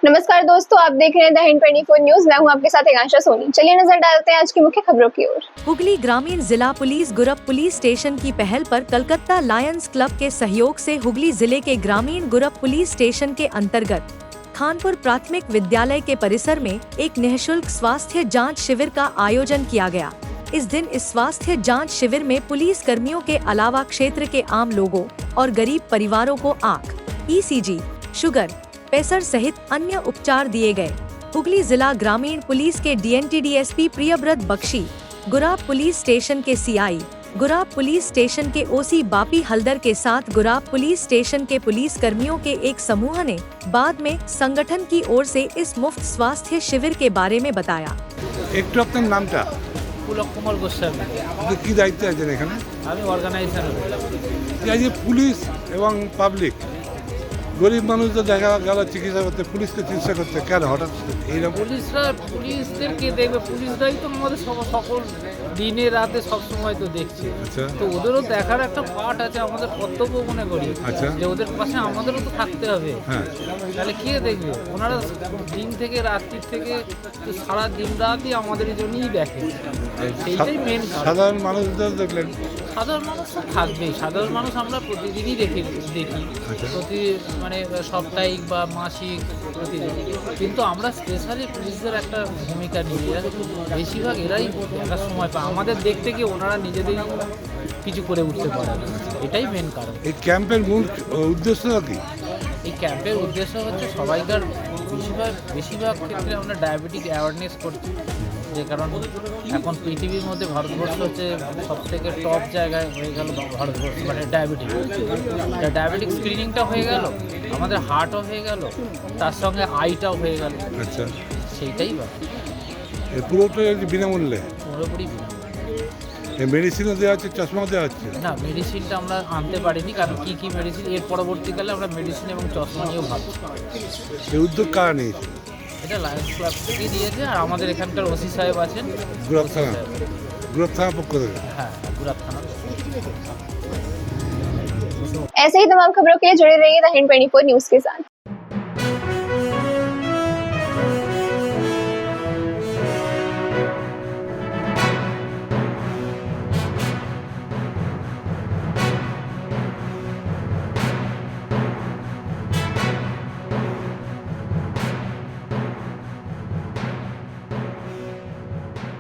नमस्कार दोस्तों, आप देख रहे हैं द हिंद 24 न्यूज। मैं हूं आपके साथ आकांक्षा सोनी। चलिए नजर डालते हैं आज की मुख्य खबरों की ओर। हुगली ग्रामीण जिला पुलिस गुरप पुलिस स्टेशन की पहल पर कलकत्ता लायंस क्लब के सहयोग से हुगली जिले के ग्रामीण गुरप पुलिस स्टेशन के अंतर्गत खानपुर प्राथमिक विद्यालय के परिसर में एक निःशुल्क स्वास्थ्य जांच शिविर का आयोजन किया गया। इस दिन इस स्वास्थ्य जांच शिविर में पुलिस कर्मियों के अलावा क्षेत्र के आम लोगों और गरीब परिवारों को आंख, ईसीजी, शुगर, प्रेशर सहित अन्य उपचार दिए गए। हुगली जिला ग्रामीण पुलिस के DNT DSP Priyabrata Bakshi, Gurab police station के सीआई, गुराब पुलिस स्टेशन के ओसी बापी हल्दर के साथ गुराब पुलिस स्टेशन के पुलिस कर्मियों के एक समूह ने बाद में संगठन की ओर से इस मुफ्त स्वास्थ्य शिविर के बारे में बताया। একটু আপনার নামটা পুলক কুমার গোস্বামী। আপনি কি দায়িত্বে আছেন এখানে? আমি অর্গানাইজার। এই যে পুলিশ এবং পাবলিক গরিব মানুষদের দেখা গেল চিকিৎসা করতে পুলিশকে চিকিৎসা করতে কেন হঠাৎ এইরকম? পুলিশদেরকে দেখবে, পুলিশরাই তো আমাদের সকল দিনে রাতে সব সময় তো দেখছে। আচ্ছা, তো ওদেরও দেখার একটা পার্ট আছে, আমাদের কর্তব্য মনে করি। আচ্ছা, যে ওদের পাশে আমাদেরও তো থাকতে হবে। হ্যাঁ, তাহলে কে দেখবে? ওনারা দিন থেকে রাত্রির থেকে তো সারা দিন রাতই আমাদের জন্যই দেখে। সেইটাই মেন। সাধারণ মানুষদের দেখলেন? সাধারণ মানুষ তো থাকবেই। সাধারণ মানুষ আমরা প্রতিদিনই দেখি প্রতি মানে সাপ্তাহিক বা মাসিক প্রতিদিন। কিন্তু আমরা স্পেশালি পুলিশদের একটা ভূমিকা নিই। বেশিরভাগ এরাই দেখার সময় পায়, আমাদের দেখতে গিয়ে ওনারা নিজেদের কিছু করে উঠতে পারে। এটাই মেন কারণ। এই ক্যাম্পের মূল উদ্দেশ্য কি? এই ক্যাম্পের উদ্দেশ্য হচ্ছে সবাইকার বেশিরভাগ ক্ষেত্রে আমরা ডায়াবেটিক অ্যাওয়ারনেস করছি। যে কারণ এখন পৃথিবীর মধ্যে ভারতবর্ষ হচ্ছে সব থেকে টপ জায়গায় হয়ে গেল ভারতবর্ষ, মানে ডায়াবেটিক স্ক্রিনিংটা হয়ে গেল, আমাদের হার্টও হয়ে গেল, তার সঙ্গে আইটাও হয়ে গেল। আচ্ছা, সেইটাই বা পুরোটাই বিনামূল্যে? পুরোপুরি মেডিসিনও দেওয়া হচ্ছে, চশমাও দেওয়া হচ্ছে? না, মেডিসিনটা আমরা আনতে পারিনি, কারণ কী মেডিসিন এর পরবর্তীকালে আমরা মেডিসিন এবং চশমা নিয়েও ভাবছি। এই উদ্যোগ কারা নিয়েছে? এটা লায়ন্স ক্লাব থেকে দিয়েছে, আর আমাদের এখানকার ওসি সাহেব আছেন গুরাব থানা পক্ষ থেকে। হ্যাঁ, গুরাব থানা। ऐसे ही तमाम खबरों के लिए जुड़े रहिए द हिंद 24 न्यूज के साथ।